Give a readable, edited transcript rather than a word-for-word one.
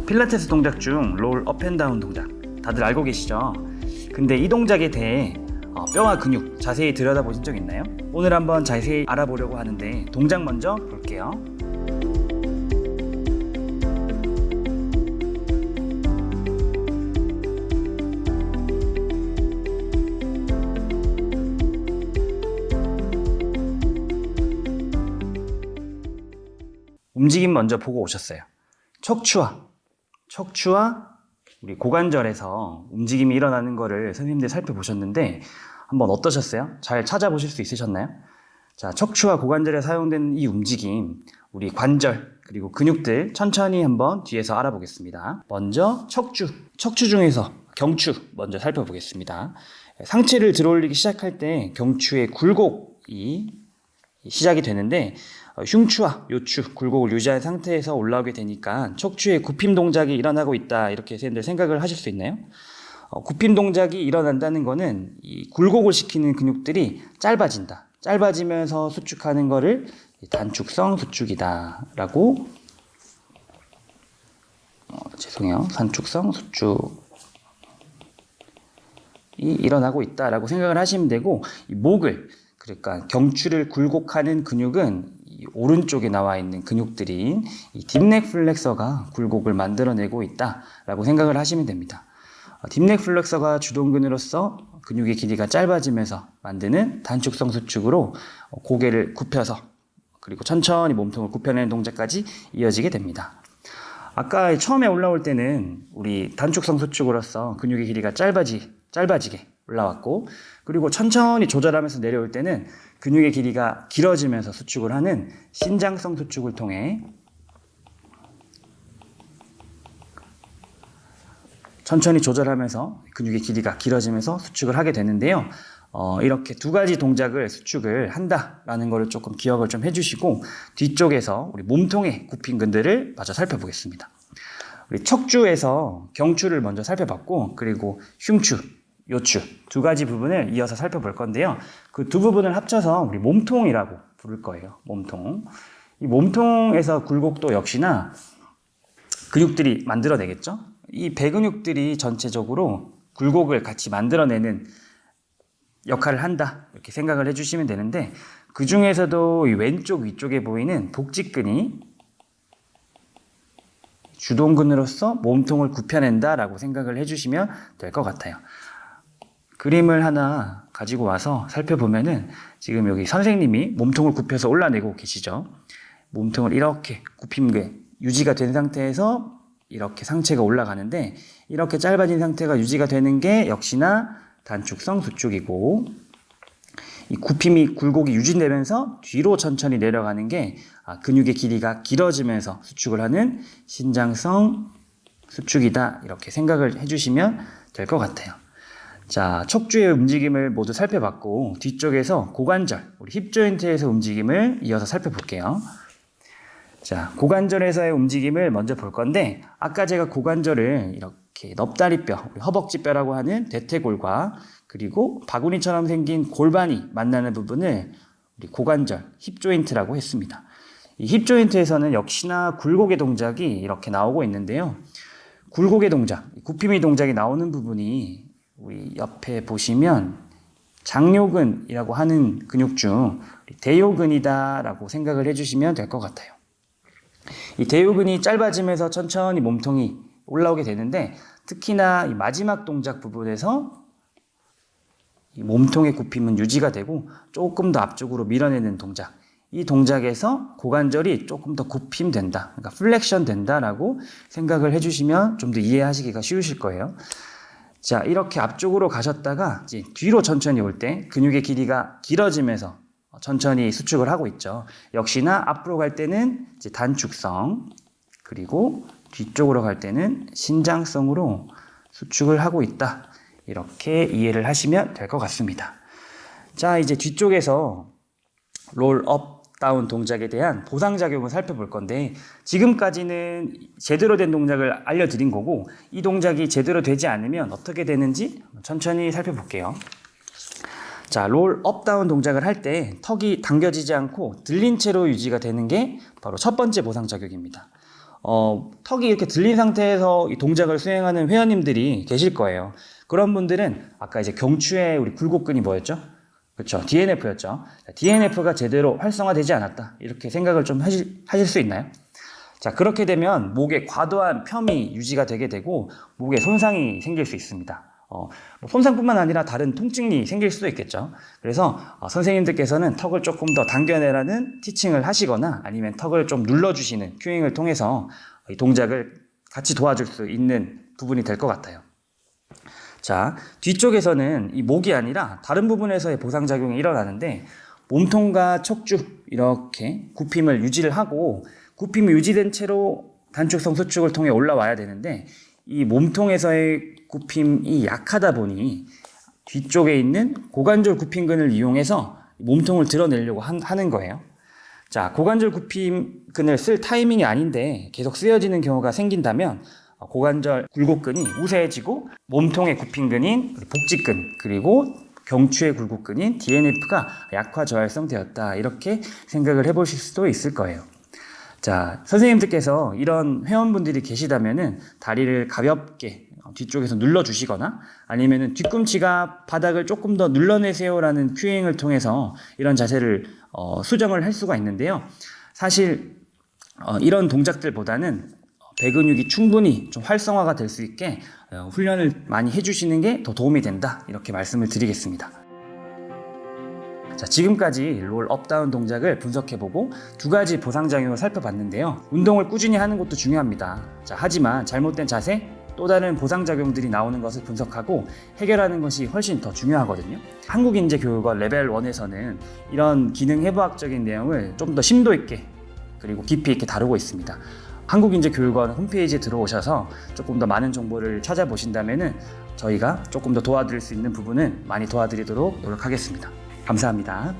필라테스 동작 중 롤 업 앤 다운 동작 다들 알고 계시죠? 근데 이 동작에 대해 뼈와 근육 자세히 들여다보신 적 있나요? 오늘 한번 자세히 알아보려고 하는데 동작 먼저 볼게요. 움직임 먼저 보고 오셨어요. 척추와 우리 고관절에서 움직임이 일어나는 거를 선생님들 살펴보셨는데 한번 어떠셨어요? 잘 찾아보실 수 있으셨나요? 자, 척추와 고관절에 사용되는 이 움직임, 우리 관절 그리고 근육들 천천히 한번 뒤에서 알아보겠습니다. 먼저 척추 중에서 경추 먼저 살펴보겠습니다. 상체를 들어올리기 시작할 때 경추의 굴곡이 시작이 되는데 흉추와 요추, 굴곡을 유지한 상태에서 올라오게 되니까 척추의 굽힘 동작이 일어나고 있다, 이렇게 선생님들 생각을 하실 수 있나요? 굽힘 동작이 일어난다는 거는 이 굴곡을 시키는 근육들이 짧아지면서 수축하는 거를 단축성 수축이다 라고 단축성 수축이 일어나고 있다라고 생각을 하시면 되고, 이 목을, 그러니까 경추를 굴곡하는 근육은 이 오른쪽에 나와 있는 근육들인 이 딥넥 플렉서가 굴곡을 만들어내고 있다라고 생각을 하시면 됩니다. 딥넥 플렉서가 주동근으로서 근육의 길이가 짧아지면서 만드는 단축성 수축으로 고개를 굽혀서 그리고 천천히 몸통을 굽혀내는 동작까지 이어지게 됩니다. 아까 처음에 올라올 때는 우리 단축성 수축으로서 근육의 길이가 짧아지게 올라왔고, 그리고 천천히 조절하면서 내려올 때는 근육의 길이가 길어지면서 수축을 하는 신장성 수축을 통해 천천히 조절하면서 근육의 길이가 길어지면서 수축을 하게 되는데요. 이렇게 두 가지 동작을 수축을 한다라는 거를 조금 기억을 좀 해주시고, 뒤쪽에서 우리 몸통의 굽힌근들을 마저 살펴보겠습니다. 우리 척추에서 경추를 먼저 살펴봤고, 그리고 흉추, 요추 두 가지 부분을 이어서 살펴볼 건데요. 그 두 부분을 합쳐서 우리 몸통이라고 부를 거예요. 몸통. 이 몸통에서 굴곡도 역시나 근육들이 만들어내겠죠. 이 배근육들이 전체적으로 굴곡을 같이 만들어내는 역할을 한다, 이렇게 생각을 해주시면 되는데, 그 중에서도 이 왼쪽 위쪽에 보이는 복직근이 주동근으로서 몸통을 굽혀낸다라고 생각을 해주시면 될 것 같아요. 그림을 하나 가지고 와서 살펴보면은 지금 여기 선생님이 몸통을 굽혀서 올라내고 계시죠. 몸통을 이렇게 굽힘게 유지가 된 상태에서 이렇게 상체가 올라가는데, 이렇게 짧아진 상태가 유지가 되는 게 역시나 단축성 수축이고, 이 굴곡이 유지되면서 뒤로 천천히 내려가는 게 근육의 길이가 길어지면서 수축을 하는 신장성 수축이다, 이렇게 생각을 해주시면 될 것 같아요. 자, 척추의 움직임을 모두 살펴봤고, 뒤쪽에서 고관절, 우리 힙 조인트에서 움직임을 이어서 살펴볼게요. 자, 고관절에서의 움직임을 먼저 볼 건데, 아까 제가 고관절을 이렇게 넙다리뼈, 우리 허벅지뼈라고 하는 대퇴골과 그리고 바구니처럼 생긴 골반이 만나는 부분을 우리 고관절, 힙 조인트라고 했습니다. 이 힙 조인트에서는 역시나 굴곡의 동작이 이렇게 나오고 있는데요. 굴곡의 동작, 굽힘의 동작이 나오는 부분이 우리 옆에 보시면 장요근이라고 하는 근육 중 대요근이다라고 생각을 해주시면 될 것 같아요. 이 대요근이 짧아지면서 천천히 몸통이 올라오게 되는데, 특히나 이 마지막 동작 부분에서 이 몸통의 굽힘은 유지가 되고 조금 더 앞쪽으로 밀어내는 동작, 이 동작에서 고관절이 조금 더 굽힘된다, 그러니까 플렉션 된다라고 생각을 해주시면 좀 더 이해하시기가 쉬우실 거예요. 자, 이렇게 앞쪽으로 가셨다가 이제 뒤로 천천히 올 때 근육의 길이가 길어지면서 천천히 수축을 하고 있죠. 역시나 앞으로 갈 때는 이제 단축성, 그리고 뒤쪽으로 갈 때는 신장성으로 수축을 하고 있다, 이렇게 이해를 하시면 될 것 같습니다. 자, 이제 뒤쪽에서 롤업 다운 동작에 대한 보상작용을 살펴볼 건데, 지금까지는 제대로 된 동작을 알려드린 거고, 이 동작이 제대로 되지 않으면 어떻게 되는지 천천히 살펴볼게요. 자, 롤 업 다운 동작을 할 때 턱이 당겨지지 않고 들린 채로 유지가 되는 게 바로 첫 번째 보상작용입니다. 턱이 이렇게 들린 상태에서 이 동작을 수행하는 회원님들이 계실 거예요. 그런 분들은 아까 이제 경추의 우리 굴곡근이 뭐였죠? 그렇죠. DNF였죠. DNF가 제대로 활성화되지 않았다. 이렇게 생각을 좀 하실 수 있나요? 자, 그렇게 되면 목에 과도한 펴이 유지가 되게 되고 목에 손상이 생길 수 있습니다. 뭐 손상뿐만 아니라 다른 통증이 생길 수도 있겠죠. 그래서 선생님들께서는 턱을 조금 더 당겨내라는 티칭을 하시거나 아니면 턱을 좀 눌러주시는 큐잉을 통해서 이 동작을 같이 도와줄 수 있는 부분이 될 것 같아요. 자, 뒤쪽에서는 이 목이 아니라 다른 부분에서의 보상작용이 일어나는데 몸통과 척추 이렇게 굽힘을 유지를 하고 굽힘이 유지된 채로 단축성 수축을 통해 올라와야 되는데 이 몸통에서의 굽힘이 약하다 보니 뒤쪽에 있는 고관절 굽힘근을 이용해서 몸통을 드러내려고 하는 거예요. 자, 고관절 굽힘근을 쓸 타이밍이 아닌데 계속 쓰여지는 경우가 생긴다면 고관절 굴곡근이 우세해지고 몸통의 굽힘근인 복직근 그리고 경추의 굴곡근인 DNF가 약화 저할성 되었다. 이렇게 생각을 해보실 수도 있을 거예요. 자, 선생님들께서 이런 회원분들이 계시다면은 다리를 가볍게 뒤쪽에서 눌러주시거나 아니면은 뒤꿈치가 바닥을 조금 더 눌러내세요라는 큐잉을 통해서 이런 자세를 수정을 할 수가 있는데요. 사실 이런 동작들보다는 배근육이 충분히 좀 활성화가 될 수 있게 훈련을 많이 해주시는 게 더 도움이 된다. 이렇게 말씀을 드리겠습니다. 자, 지금까지 롤 업다운 동작을 분석해보고 두 가지 보상작용을 살펴봤는데요. 운동을 꾸준히 하는 것도 중요합니다. 자, 하지만 잘못된 자세, 또 다른 보상작용들이 나오는 것을 분석하고 해결하는 것이 훨씬 더 중요하거든요. 한국인재교육원 레벨 1에서는 이런 기능해부학적인 내용을 좀 더 심도 있게 그리고 깊이 있게 다루고 있습니다. 한국인재교육원 홈페이지에 들어오셔서 조금 더 많은 정보를 찾아보신다면 저희가 조금 더 도와드릴 수 있는 부분은 많이 도와드리도록 노력하겠습니다. 감사합니다.